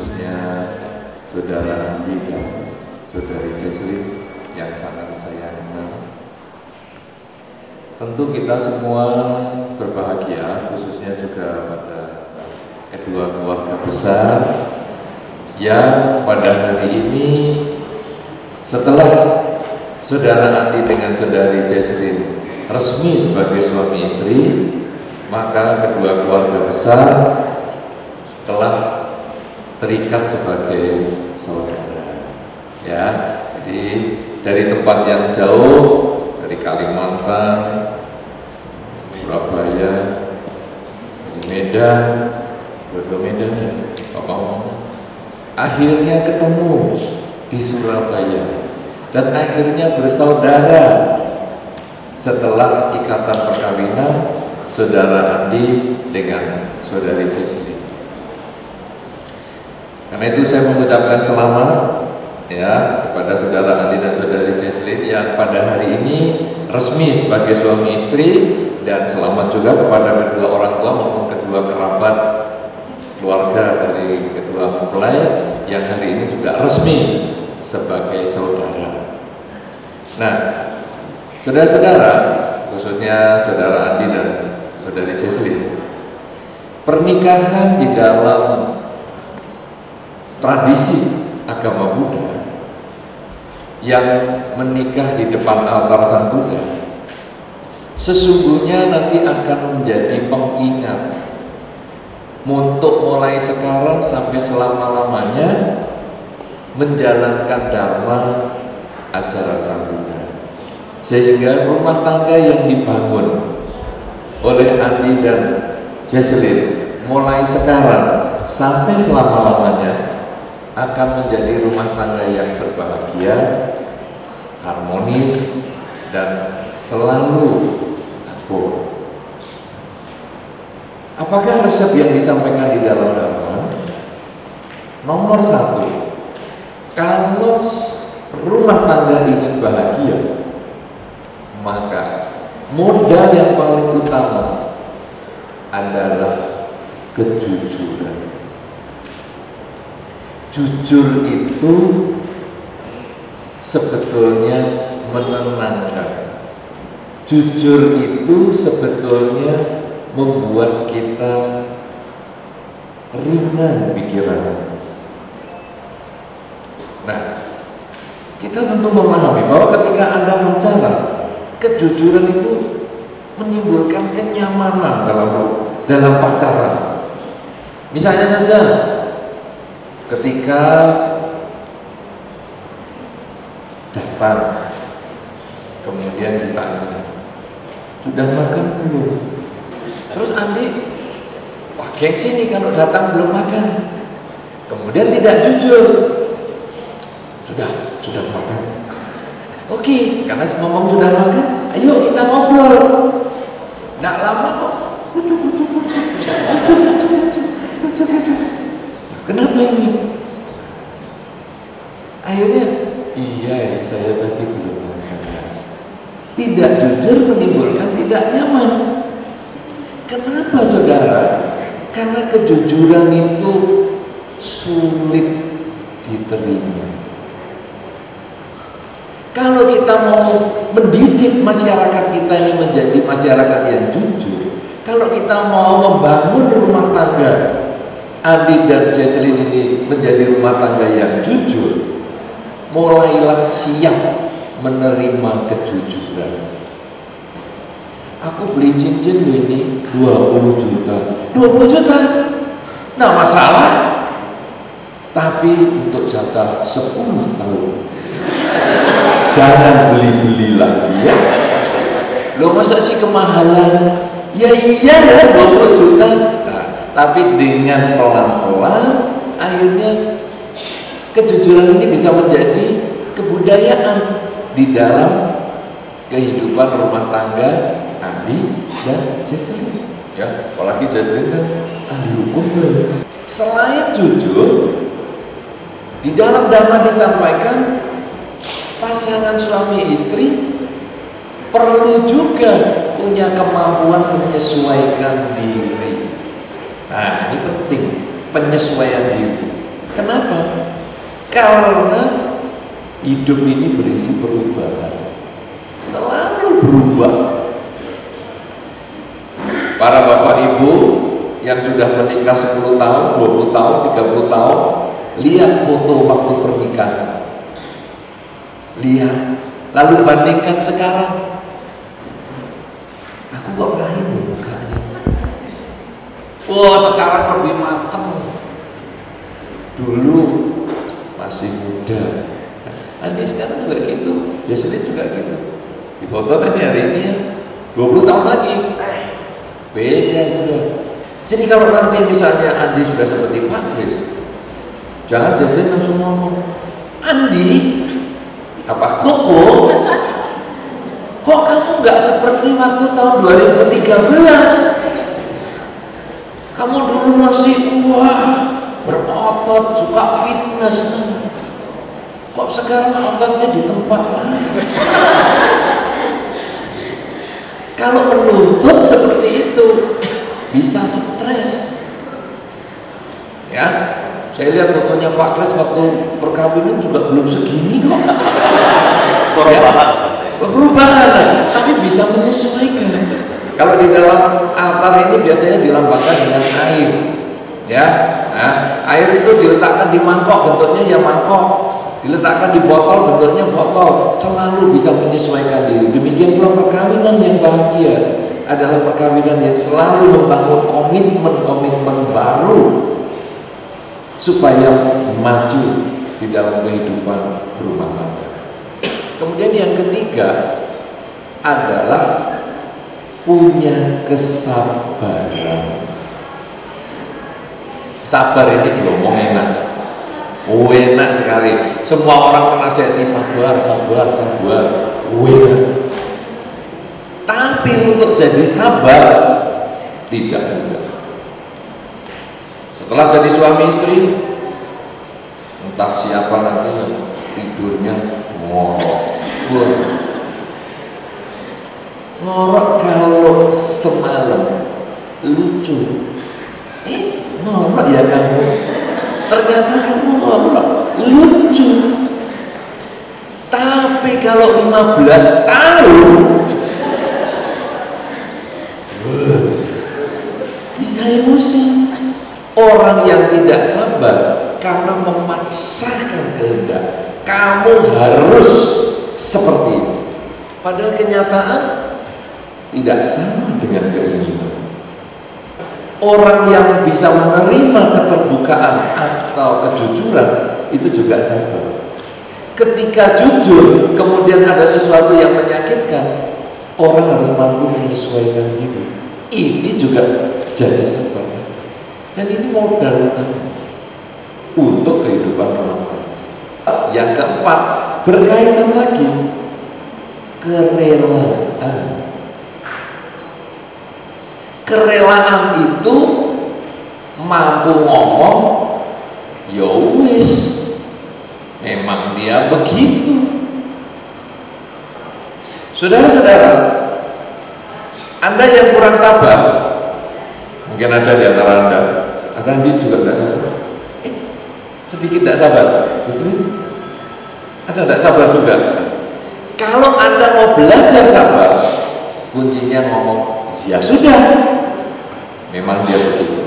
khususnya Saudara Andi dan Saudari Jesslyn yang sangat saya kenal. Tentu kita semua berbahagia, khususnya juga pada kedua keluarga besar yang pada hari ini setelah Saudara Andi dengan Saudari Jesslyn resmi sebagai suami istri, maka kedua keluarga besar telah terikat sebagai saudara. Ya, jadi dari tempat yang jauh, dari Kalimantan, Surabaya, dari Medan, Medan ya, akhirnya ketemu di Surabaya dan akhirnya bersaudara setelah ikatan perkawinan Saudara Andi dengan Saudari Jesslyn. Karena itu saya mengucapkan selamat ya kepada Saudara Andi dan Saudari Jesslyn yang pada hari ini resmi sebagai suami istri, dan selamat juga kepada kedua orang tua maupun kedua kerabat keluarga dari kedua mempelai yang hari ini juga resmi sebagai saudara. Nah, saudara-saudara, khususnya Saudara Andi dan Saudari Jesslyn, pernikahan di dalam tradisi agama Buddha yang menikah di depan altar Sang Buddha sesungguhnya nanti akan menjadi pengingat untuk mulai sekarang sampai selama-lamanya menjalankan dharma ajaran Sang Buddha, sehingga rumah tangga yang dibangun oleh Andi dan Jesslyn mulai sekarang sampai selama-lamanya akan menjadi rumah tangga yang berbahagia, harmonis, dan selalu akur. Apakah resep yang disampaikan di dalam dharma? Nomor satu, kalau rumah tangga ingin bahagia, maka modal yang paling utama adalah kejujuran. Jujur itu sebetulnya menenangkan. Jujur itu sebetulnya membuat kita ringan pikiran. Nah, kita tentu memahami bahwa ketika Anda pacaran, kejujuran itu menimbulkan kenyamanan dalam pacaran. Misalnya saja ketika datang, kemudian ditanya, sudah makan belum? Terus Andi, wah gengsi nih kalau datang belum makan. Kemudian tidak jujur, sudah makan. Oke, karena ngomong sudah makan, ayo kita ngobrol. Nggak lama kok, kenapa ini? Akhirnya, iya saya pasti belum makan. Tidak jujur menimbulkan tidak nyaman. Kenapa saudara? Karena kejujuran itu sulit diterima. Kalau kita mau mendidik masyarakat kita ini menjadi masyarakat yang jujur, kalau kita mau membangun rumah tangga Andi dan Jesslyn ini menjadi rumah tangga yang jujur, mulailah siap menerima kejujuran. Aku beli cincin ini 20 juta. 20 juta? Nah masalah. Tapi untuk jatah 10 tahun. Jangan beli-beli lagi ya. Loh masa sih kemahalan? Ya iya ya 20 juta. Nah, tapi dengan pelan-pelan akhirnya kejujuran ini bisa menjadi kebudayaan di dalam kehidupan rumah tangga Andi dan Jesslyn. Ya, apalagi Jesslyn kan ahli hukum tuh. Selain jujur, di dalam dharma disampaikan pasangan suami istri perlu juga punya kemampuan menyesuaikan diri. Nah, ini penting, penyesuaian diri. Kenapa? Karena hidup ini berisi perubahan, selalu berubah. Para bapak ibu yang sudah menikah 10 tahun, 20 tahun, 30 tahun, lihat foto waktu pernikahan. Lihat, lalu bandingkan sekarang. Aku kok lain mukanya. Wah, sekarang lebih mateng. Dulu masih muda. Andi sekarang juga gitu, Jesslyn juga gitu. Di foto tadi hari ini 20 tahun lagi, beda sudah. Jadi kalau nanti misalnya Andi sudah seperti Pak Kris, jangan Jesslyn langsung ngomong, Andi, apa Koko? Kok kamu nggak seperti waktu tahun 2013? Kamu dulu masih berotot, suka fitness. Kok sekarang ototnya di tempat lain? Kalau menuntut seperti itu, bisa stres. Ya, saya lihat fotonya Pak Kris waktu perkawinan juga belum segini kok. Perubahan, tapi bisa menyesuaikan. Kalau di dalam altar ini biasanya dilambangkan dengan air, ya. Nah, air itu diletakkan di mangkok, bentuknya ya mangkok. Diletakkan di botol, bentuknya botol. Selalu bisa menyesuaikan diri. Demikian pula perkawinan yang bahagia adalah perkawinan yang selalu membangun komitmen baru supaya maju di dalam kehidupan berumah tangga. Kemudian yang ketiga adalah punya kesabaran. Sabar ini diomong enak, enak sekali. Semua orang menasihati sabar. Enak. Tapi untuk jadi sabar tidak mudah. Setelah jadi suami istri, entah siapa nanti yang tidurnya ngorok kalau semalam lucu. Ngorok ya kamu, ternyata kamu ngorok lucu. Tapi kalau 15 tahun bisa emosi. Orang yang tidak sabar karena memaksakan kehendak, kamu harus seperti ini. Padahal kenyataan tidak sama dengan keinginan. Orang yang bisa menerima keterbukaan atau kejujuran itu juga sabar. Ketika jujur, kemudian ada sesuatu yang menyakitkan, orang harus mampu menyesuaikan diri. Ini juga jadi sabar. Dan ini modal utama untuk kehidupan rumah tangga. Yang keempat, berkaitan lagi kerelaan. Kerelaan itu mampu ngomong, ya wis, memang dia begitu. Saudara-saudara, Anda yang kurang sabar, mungkin ada di antara Anda, akan dia juga tidak sabar. Sedikit tidak sabar, justru ada tidak sabar juga. Kalau Anda mau belajar sabar, kuncinya ngomong, ya sudah, memang dia begitu.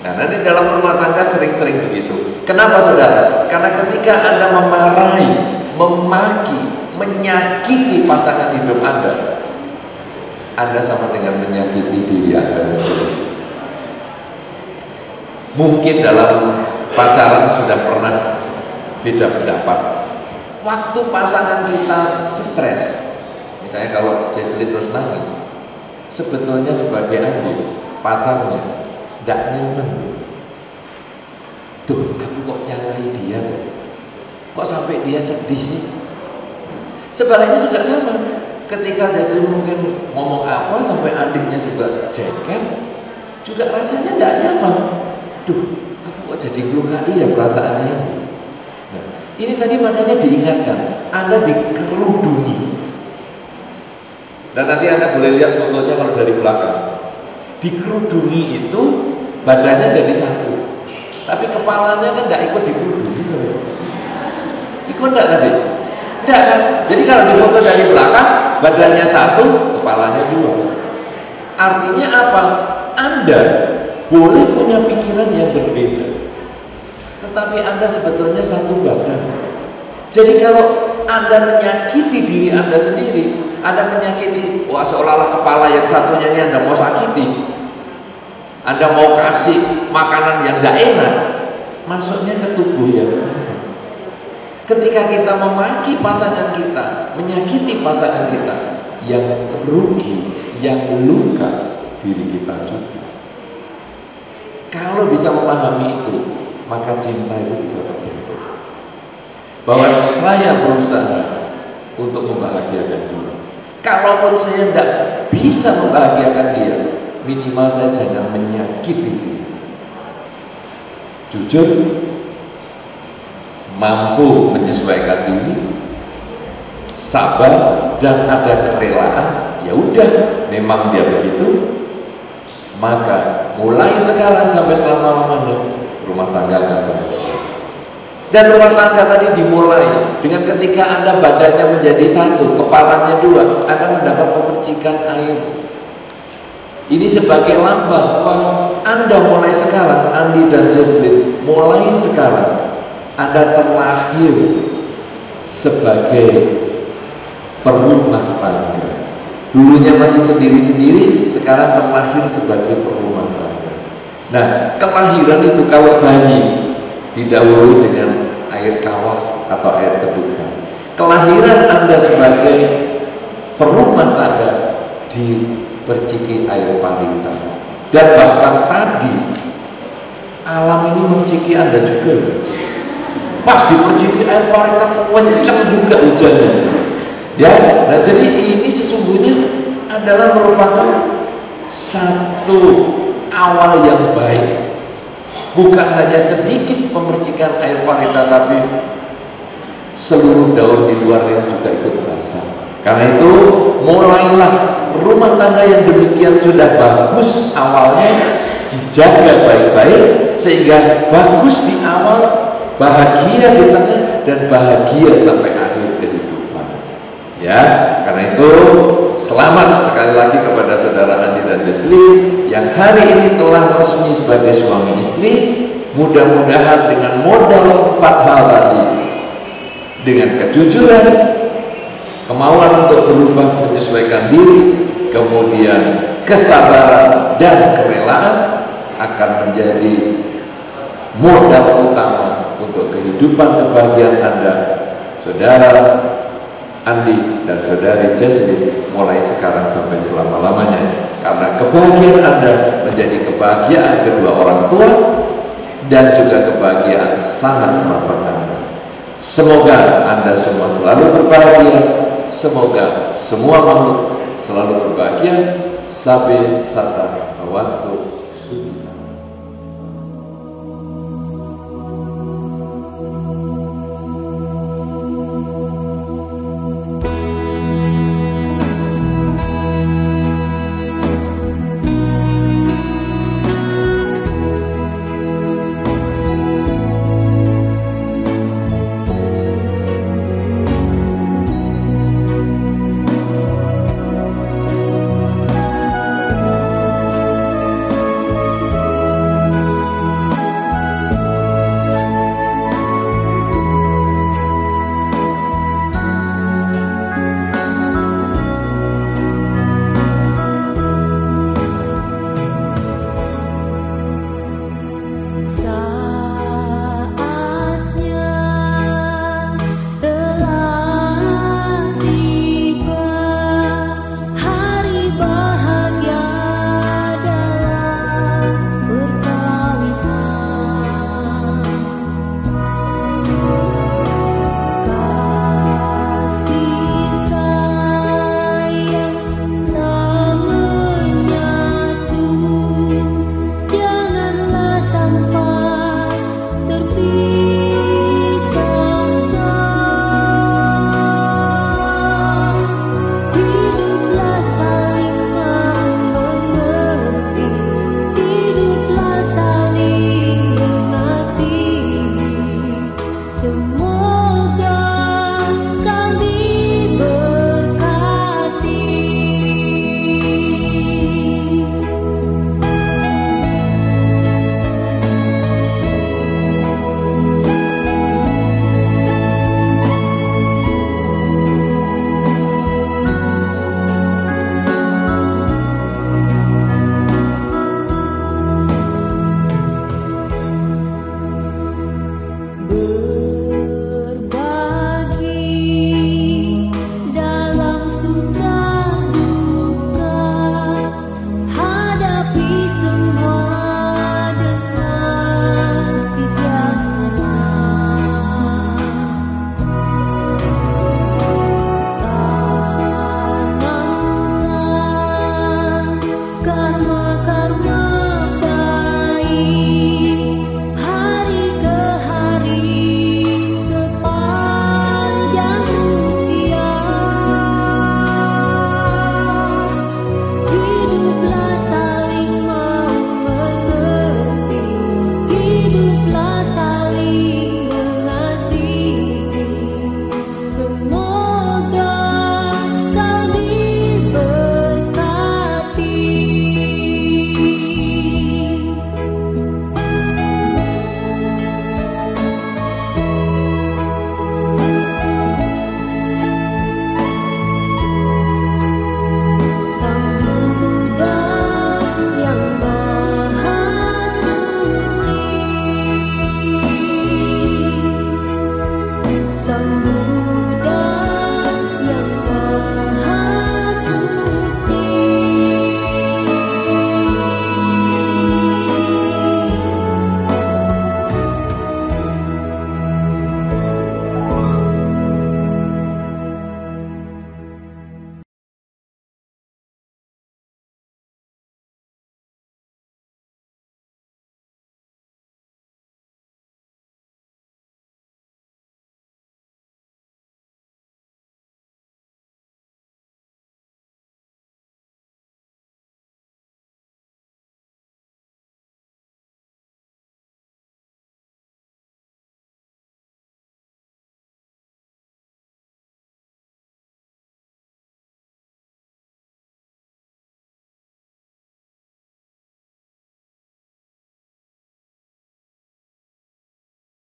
Nah, nanti dalam rumah tangga sering-sering begitu. Kenapa saudara? Karena ketika Anda memarahi, memaki, menyakiti pasangan hidup Anda sama dengan menyakiti diri Anda sendiri. Mungkin dalam pacaran sudah pernah beda pendapat. Waktu pasangan kita stres, misalnya kalau Jesslyn terus nangis, sebetulnya sebagai adik, pacarnya tidak nyaman. Duh, aku kok nyalahi dia, kok sampai dia sedih sih? Sebaliknya juga sama. Ketika Jesslyn mungkin ngomong apa sampai adiknya juga jengkel, juga rasanya tidak nyaman. Duh, aku kok jadi melukai ya perasaannya. Nah, ini tadi makanya diingatkan, Anda dikerudungi. Dan nanti Anda boleh lihat fotonya kalau dari belakang. Dikerudungi itu badannya jadi satu, tapi kepalanya kan tidak ikut dikerudung. Ikut enggak tadi? Enggak kan? Jadi kalau difoto dari belakang, badannya satu, kepalanya dua. Artinya apa? Anda boleh punya pikiran yang berbeda, tetapi Anda sebetulnya satu badan. Jadi kalau Anda menyakiti diri Anda sendiri, Anda menyakiti, wah seolah-olah kepala yang satunya ini Anda mau sakiti, Anda mau kasih makanan yang tidak enak, masuknya ke tubuh yang sama. Ketika kita memaki pasangan kita, menyakiti pasangan kita, yang rugi, yang luka diri kita juga. Kalau bisa memahami itu, maka cinta itu bisa terbentuk. Bahwa saya berusaha untuk membahagiakan dia. Kalaupun saya tidak bisa membahagiakan dia, minimal saya jangan menyakiti dia. Jujur, mampu menyesuaikan diri, sabar, dan ada kerelaan. Ya udah, memang dia begitu. Maka mulai sekarang sampai selama-lamanya rumah tangga akan bahagia. Dan rumah tangga tadi dimulai dengan ketika Anda badannya menjadi satu, kepalanya dua, Anda mendapat pemercikan air. Ini sebagai lambang bahwa Anda mulai sekarang, Andi dan Jesslyn, mulai sekarang Anda terlahir sebagai perumah tangga. Dulunya masih sendiri-sendiri, sekarang terlahir sebagai perumah tangga. Nah, kelahiran itu kalau bayi didahului dengan air kawah atau air ketukan. Kelahiran Anda sebagai perumah tangga diperciki air parita. Dan bahkan tadi alam ini menciki Anda juga. Pas diperciki air parita, kencang juga hujannya. Ya, nah jadi ini sesungguhnya adalah merupakan satu awal yang baik. Bukan hanya sedikit pemercikan air parita, tapi seluruh daun di luarnya juga ikut basah. Karena itu mulailah rumah tangga yang demikian sudah bagus awalnya dijaga baik-baik sehingga bagus di awal, bahagia di tengah, dan bahagia sampai akhir kehidupan. Ya, karena itu selamat sekali lagi kepada saudara Andi dan Jesslyn yang hari ini telah resmi sebagai suami istri. Mudah-mudahan dengan modal 4 hal tadi, dengan kejujuran, kemauan untuk berubah menyesuaikan diri, kemudian kesabaran dan kerelaan, akan menjadi modal utama untuk kehidupan kebahagiaan Anda, saudara Andi dan saudari Jesslyn, mulai sekarang sampai selama-lamanya. Karena kebahagiaan Anda menjadi kebahagiaan kedua orang tua dan juga kebahagiaan sangat kerabat Anda. Semoga Anda semua selalu berbahagia. Semoga semua makhluk selalu berbahagia. Sabe sata bawatu.